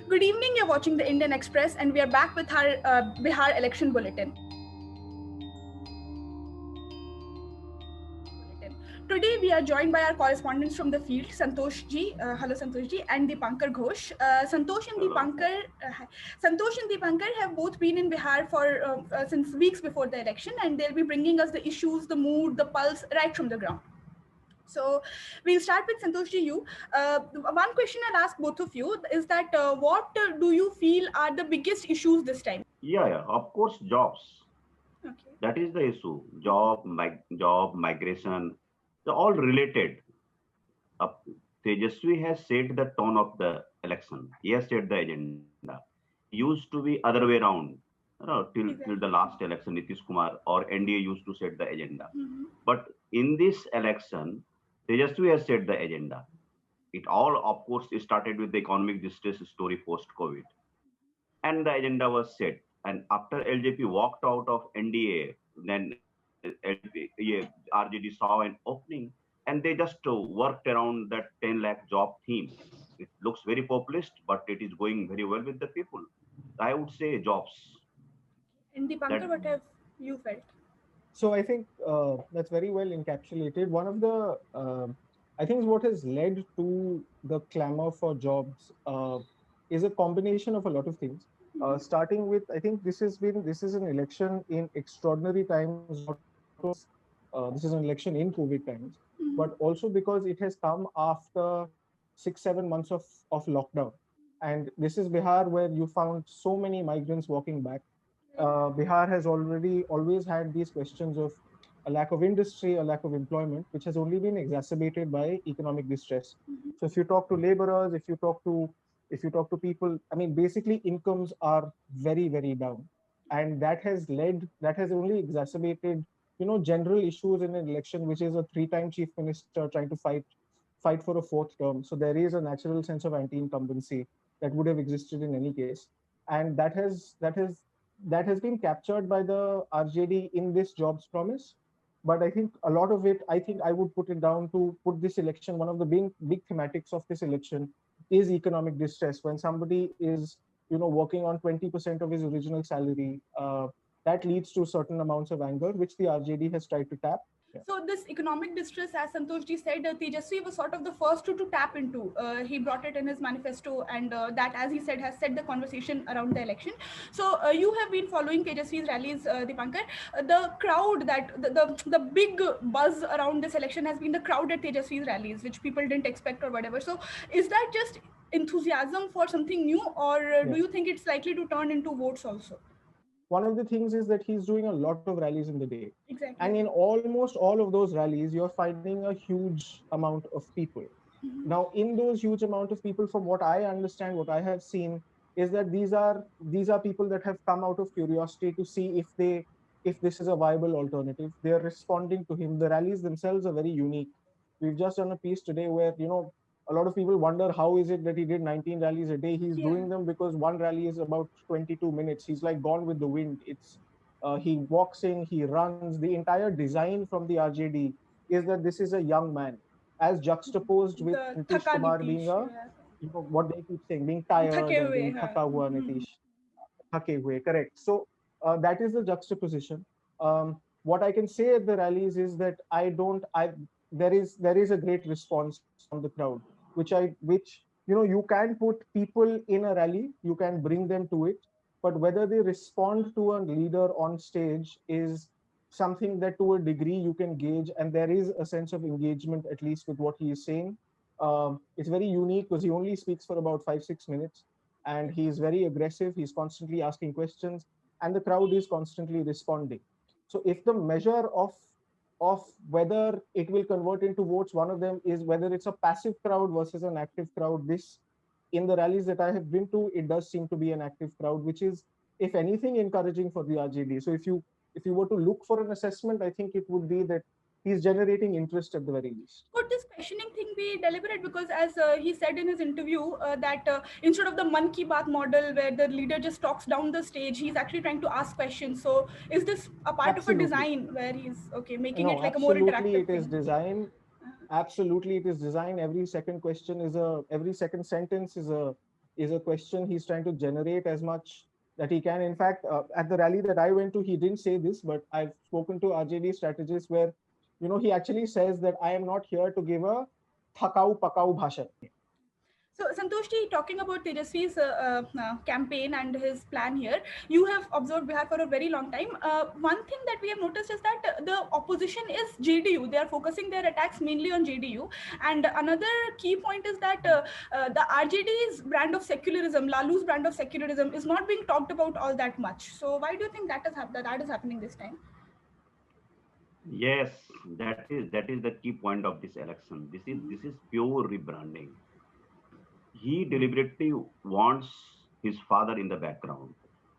Good evening, you're watching the Indian Express and we are back with our Bihar election bulletin. Today we are joined by our correspondents from the field, Santosh ji, hello Santosh ji, and Dipankar Ghosh. Santosh and Dipankar have both been in Bihar for since weeks before the election, and they'll be bringing us the issues, the mood, the pulse right from the ground. So we'll start with Santosh ji. One question I'll ask both of you is that what do you feel are the biggest issues this time? Yeah, of course, jobs. Okay. That is the issue. Job, migration, they're all related. Uh, Tejaswi has set the tone of the election. He has set the agenda. Used to be other way around. Till the Exactly. last election, Nitish Kumar or NDA used to set the agenda. Mm-hmm. But in this election, Tejaswi has set the agenda. It all, of course, started with the economic distress story post-COVID. And the agenda was set. And after LJP walked out of NDA, then RJD saw an opening, and they just worked around that 10 lakh job theme. It looks very populist, but it is going very well with the people. I would say jobs. And Dipankar, That what have you felt? So I think that's very well encapsulated. One of the, I think, what has led to the clamor for jobs is a combination of a lot of things. Starting with, I think this is an election in extraordinary times, not because this is an election in COVID times, Mm-hmm. but also because it has come after 6-7 months of lockdown. And this is Bihar, where you found so many migrants walking back. Bihar has already always had these questions of a lack of industry, a lack of employment, which has only been exacerbated by economic distress. Mm-hmm. So if you talk to laborers, if you talk to people, I mean, basically incomes are very, very down. And that has only exacerbated, general issues in an election, which is a three-time chief minister trying to fight for a fourth term. So there is a natural sense of anti-incumbency that would have existed in any case. And that has been captured by the RJD in this jobs promise. But I think a lot of it, I think I would put it down to put this election, one of the big thematics of this election is economic distress. When somebody is, working on 20% of his original salary, that leads to certain amounts of anger, which the RJD has tried to tap. Yeah. So this economic distress, as Santosh ji said, Tejaswi was sort of the first to tap into. He brought it in his manifesto, and that, as he said, has set the conversation around the election. So you have been following Tejaswi's rallies, Dipankar. The crowd the big buzz around this election has been the crowd at Tejaswi's rallies, which people didn't expect or whatever. So is that just enthusiasm for something new, or do Yeah. you think it's likely to turn into votes also? One of the things is that he's doing a lot of rallies in the day. And Exactly. in almost all of those rallies, you're finding a huge amount of people. Mm-hmm. Now, in those huge amount of people, from what I understand, what I have seen is that these are people that have come out of curiosity to see if this is a viable alternative. They are responding to him. The rallies themselves are very unique. We've just done a piece today where a lot of people wonder how is it that he did 19 rallies a day. He's Yeah. doing them because one rally is about 22 minutes. He's like gone with the wind. He walks in, he runs. The entire design from the RJD is that this is a young man, as juxtaposed with The Nitish Thaka Kumar being Nitish. a, Yeah. what they keep saying, being Thake tired and hue being hai. thaka hua Nitish. Thake hue, correct. So that is the juxtaposition. What I can say at the rallies is that there is a great response from the crowd, which you can put people in a rally, you can bring them to it, but whether they respond to a leader on stage is something that to a degree you can gauge, and there is a sense of engagement at least with what he is saying. It's very unique because he only speaks for about 5-6 minutes, and he is very aggressive. He's constantly asking questions, and the crowd is constantly responding. So if the measure of whether it will convert into votes, one of them is whether it's a passive crowd versus an active crowd. This, in the rallies that I have been to, it does seem to be an active crowd, which is, if anything, encouraging for the RJD. So if you were to look for an assessment, I think it would be that he's generating interest at the very least. Could this questioning thing be deliberate? Because as he said in his interview, that instead of the Man Ki Baat model where the leader just talks down the stage, he's actually trying to ask questions. So is this a part of a Absolutely. design where he's making it No, like a more absolutely interactive it is thing? designed. Absolutely it is designed. Every second sentence is is a question he's trying to generate as much that he can. In fact, at the rally that I went to, he didn't say this, but I've spoken to RJD strategists where, he actually says that I am not here to give a thakau pakau bhashan. So, Santoshji, talking about Tejasvi's campaign and his plan here, you have observed Bihar for a very long time. One thing that we have noticed is that the opposition is JDU. They are focusing their attacks mainly on JDU. And another key point is that the RJD's brand of secularism, Lalu's brand of secularism, is not being talked about all that much. So, why do you think that is happening this time? Yes, that is the key point of this election. This is pure rebranding. He deliberately wants his father in the background.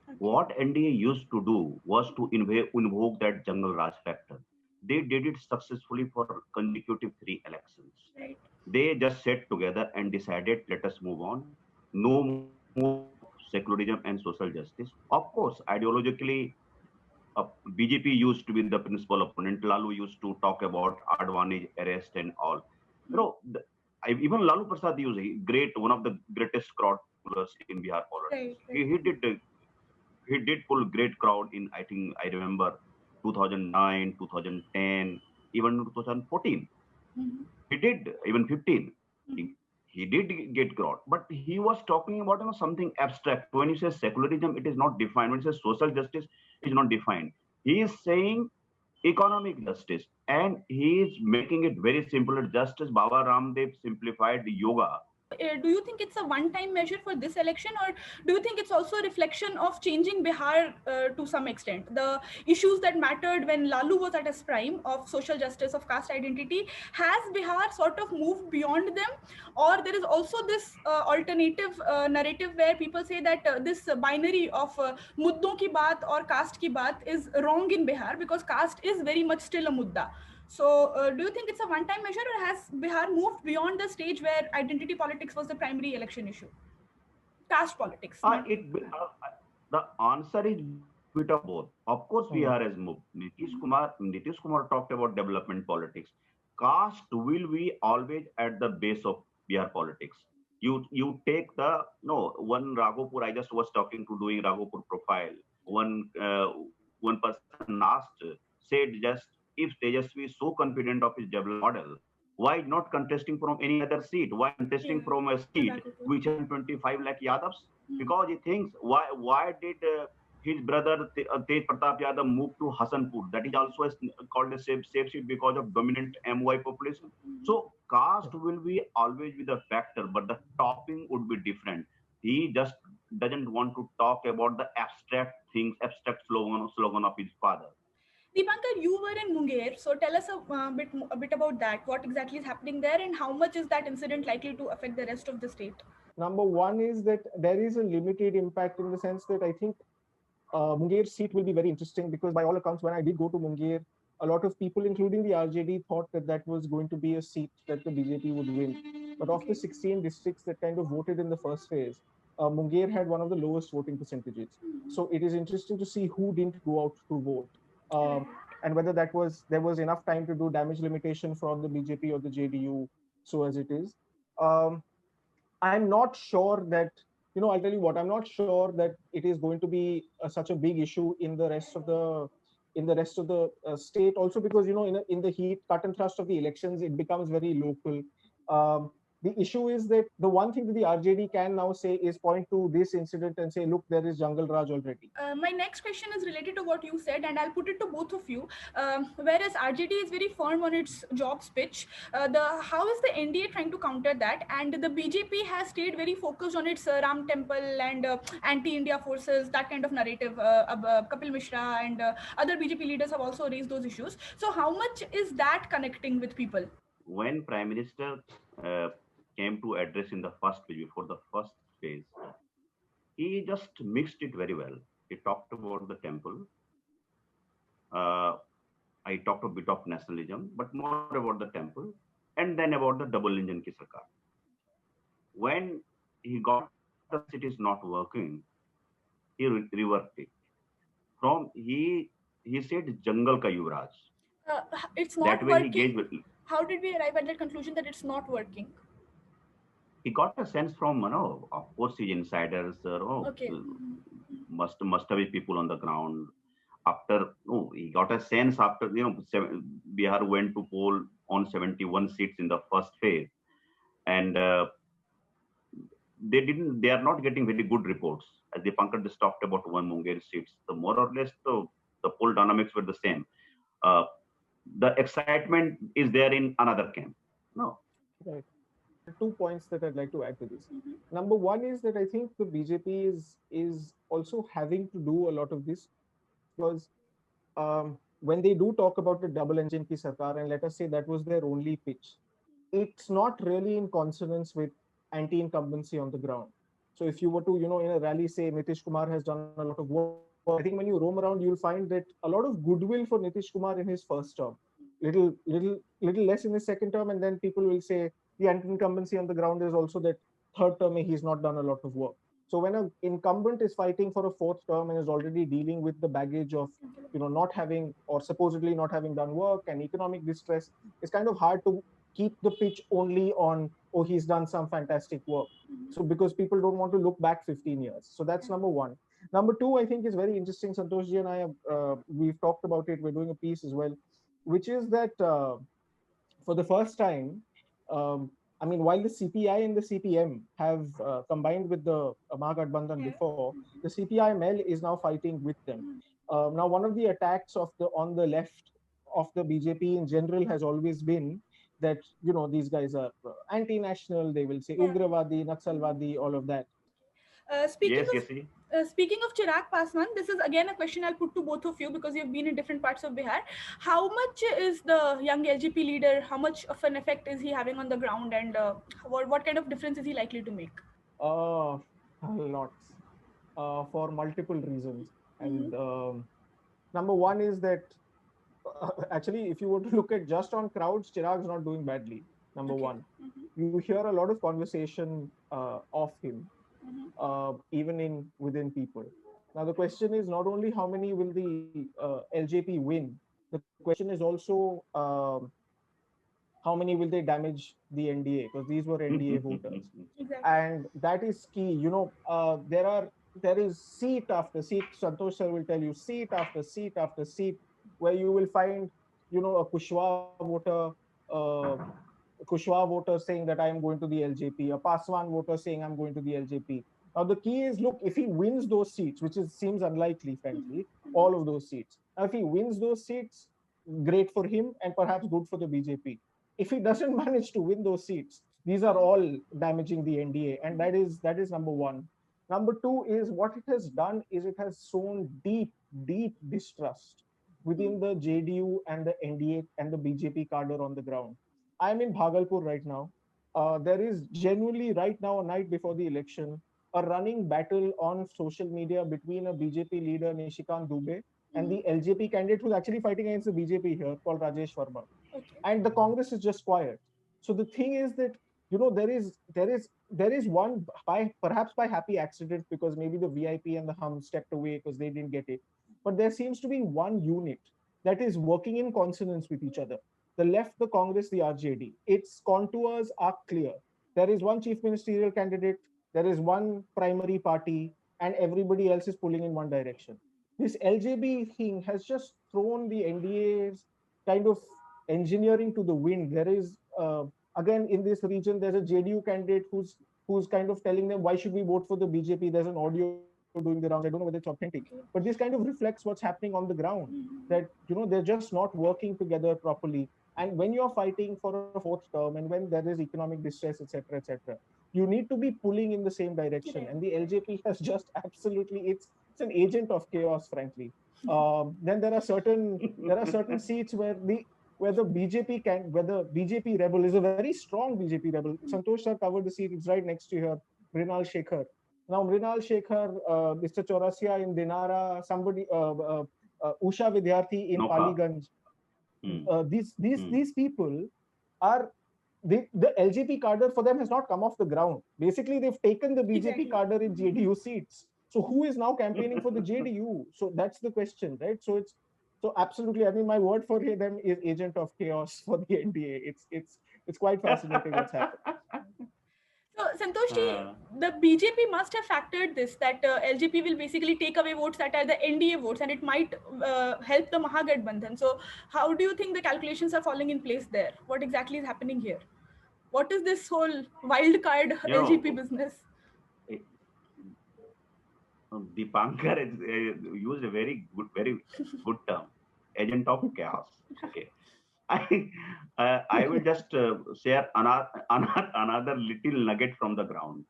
Okay. What NDA used to do was to invoke that jungle Raj factor. They did it successfully for consecutive 3 elections. Right. They just sat together and decided, let us move on. No more secularism and social justice. Of course, ideologically, BJP used to be the principal opponent. Lalu used to talk about Advani's arrest and all. Even Lalu Prasad used one of the greatest crowd pullers in Bihar politics. Right. He did pull great crowd in, I think I remember 2009, 2010, even 2014. Mm-hmm. He did even 15. Mm-hmm. He did get crowd, but he was talking about something abstract. When you say secularism, it is not defined. When you say social justice, it is not defined. He is saying economic justice, and he is making it very simple, just as Baba Ramdev simplified yoga. Do you think it's a one-time measure for this election, or do you think it's also a reflection of changing Bihar to some extent? The issues that mattered when Lalu was at his prime of social justice, of caste identity, has Bihar sort of moved beyond them? Or there is also this alternative narrative where people say that this binary of muddon ki baat or caste ki baat is wrong in Bihar because caste is very much still a mudda. So, do you think it's a one-time measure, or has Bihar moved beyond the stage where identity politics was the primary election issue? Caste politics. The answer is bit of both. Of course, Bihar has moved. Nitish Kumar talked about development politics. Caste will be always at the base of Bihar politics. You take one Raghopur. I just was talking to doing Raghopur profile. One person said just, if Tejasvi is so confident of his development model, why not contesting from any other seat? Why contesting from a seat which has 25 lakh Yadavs? Because he thinks, why did his brother Tej Pratap Yadav move to Hasanpur? That is also called a safe seat because of dominant MY population. So caste will be always be the factor, but the topping would be different. He just doesn't want to talk about the abstract things, abstract slogan of his father. Deepankar, you were in Munger, so tell us a bit about that. What exactly is happening there, and how much is that incident likely to affect the rest of the state? Number one is that there is a limited impact in the sense that I think Munger's seat will be very interesting because by all accounts, when I did go to Munger, a lot of people, including the RJD, thought that was going to be a seat that the BJP would win. But of the 16 districts that kind of voted in the first phase, Munger had one of the lowest voting percentages. So it is interesting to see who didn't go out to vote. And whether there was enough time to do damage limitation from the BJP or the JDU, so as it is. I'm not sure that, I'll tell you what, I'm not sure that it is going to be such a big issue in the rest of the state. Also because, in the heat, cut and thrust of the elections, it becomes very local. The issue is that the one thing that the RJD can now say is point to this incident and say, look, there is Jungle Raj already. My next question is related to what you said, and I'll put it to both of you. Whereas RJD is very firm on its jobs pitch, how is the NDA trying to counter that? And the BJP has stayed very focused on its Ram Temple and anti-India forces, that kind of narrative. Kapil Mishra and other BJP leaders have also raised those issues. So how much is that connecting with people? When Prime Minister came to address in the first phase, before the first phase, he just mixed it very well. He talked about the temple. I talked a bit of nationalism, but more about the temple, and then about the double engine ki sarkar. When he got the cities not working, he reworked it. He said Jungle ka Yuvraj. It's not that way working. He gave. How did we arrive at that conclusion that it's not working? he got a sense from, of course, his insiders, Okay. must have been people on the ground. After, he got a sense after, Bihar went to poll on 71 seats in the first phase, and they are not getting very good reports. As the Pankaj just talked about one Munger seats, the more or less the poll dynamics were the same. Uh, the excitement is there in another camp. No. Right. 2 points that I'd like to add to this. Mhm. Number one is that I think the BJP is also having to do a lot of this because when they do talk about the double engine ki sarkar, and let us say that was their only pitch, it's not really in consonance with anti-incumbency on the ground. So if you were to, in a rally say Nitish Kumar has done a lot of work, I think when you roam around, you'll find that a lot of goodwill for Nitish Kumar in his first term, little less in his second term, and then people will say the anti-incumbency on the ground is also that third term he's not done a lot of work. So when an incumbent is fighting for a fourth term and is already dealing with the baggage of not having or supposedly not having done work and economic distress, it's kind of hard to keep the pitch only on, oh, he's done some fantastic work. So because people don't want to look back 15 years. So that's number one. Number two, I think is very interesting. Santoshji and I have, we've talked about it. We're doing a piece as well, which is that for the first time, I mean, while the CPI and the CPM have combined with the Mahagathbandhan Yeah. before, the CPI-ML is now fighting with them. Now, one of the attacks on the left of the BJP in general has always been that these guys are anti-national. They will say Yeah. Ugravadi, Naxalwadi, all of that. Speaking Yes, of yes, see. Chirag Paswan, this is again a question I'll put to both of you because you've been in different parts of Bihar. How much is the young LGP leader? How much of an effect is he having on the ground, and what kind of difference is he likely to make? Lots for multiple reasons. Mm-hmm. And number one is that actually, if you were to look at just on crowds, Chirag's not doing badly. Number Okay. one, Mm-hmm. you hear a lot of conversation of him, Mm-hmm. even in within people. Now the question is not only how many will the LJP win. The question is also how many will they damage the NDA, because these were NDA voters, Exactly. and that is key. There is seat after seat. Santosh sir will tell you seat after seat after seat where you will find a Kushwa voter saying that I am going to the LJP, a Paswan voter saying I'm going to the LJP. Now the key is, look, if he wins those seats, which seems unlikely, frankly, all of those seats. Now if he wins those seats, great for him and perhaps good for the BJP. If he doesn't manage to win those seats, these are all damaging the NDA, and that is number one. Number two is what it has done is it has sown deep distrust within the JDU and the NDA and the BJP cadre on the ground. I'm in Bhagalpur right now. There is genuinely right now, a night before the election, a running battle on social media between a BJP leader, Nishikant Dubey, and the LJP candidate who's actually fighting against the BJP here, called Rajesh Verma, Okay. and the Congress is just quiet. So the thing is that there is one, by perhaps by happy accident, because maybe the VIP and the Hum stepped away because they didn't get it, but there seems to be one unit that is working in consonance with each other. The left, the Congress, the RJD. Its contours are clear. There is one chief ministerial candidate, there is one primary party, and everybody else is pulling in one direction. This LJB thing has just thrown the NDA's kind of engineering to the wind. There is again in this region, there's a JDU candidate who's kind of telling them why should we vote for the BJP. There's an audio doing the rounds. I don't know whether it's authentic, but this kind of reflects what's happening on the ground. That they're just not working together properly. And when you're fighting for a fourth term, and when there is economic distress, etc., you need to be pulling in the same direction. Right. And the LJP has just absolutely, it's an agent of chaos, frankly. Then there are certain seats where the BJP where the BJP rebel is a very strong BJP rebel. Santosh sir covered the seat; it's right next to her, Mrinal Shekhar. Now Mrinal Shekhar, Mr. Chaurasia in Dinara, somebody, Usha Vidyarthi in Noka. Paliganj. Hmm. These people are the LGP cadre for them has not come off the ground. Basically, they've taken the BJP Exactly. cadre in JDU seats. So who is now campaigning for the JDU? So that's the question, right? So absolutely. I mean, my word for them is agent of chaos for the NDA. It's quite fascinating what's happened. So Santosh ji, Uh, the BJP must have factored this, that LJP will basically take away votes that are the NDA votes, and it might help the Mahagathbandhan. So how do you think the calculations are falling in place there? What exactly is happening here? What is this whole wild card you know, LJP business? eh, Dipankar has used a very good term, agent of chaos. Okay. I will just share another little nugget from the ground.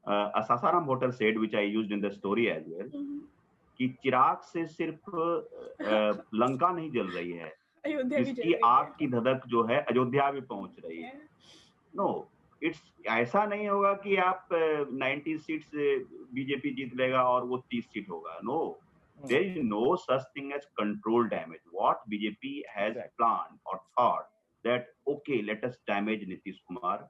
A Sasaram voter said, which I used in the story as well, कि चिराग से सिर्फ लंका नहीं जल रही है, अयोध्या भी जल इसकी रही आग है. की धधक जो है अयोध्या भी पहुंच रही है. नो, इट्स ऐसा नहीं होगा कि आप 90 सीट्स बीजेपी जीत लेगा और वो 30 सीट होगा. No, there is no such thing as control damage. What BJP has planned or thought that, okay, let us damage Nitish Kumar.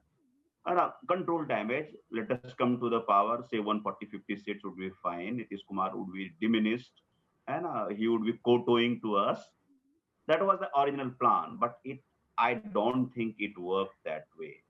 Control damage, let us come to the power, say 140-50 seats would be fine. Nitish Kumar would be diminished and he would be kowtowing to us. That was the original plan, but I don't think it worked that way.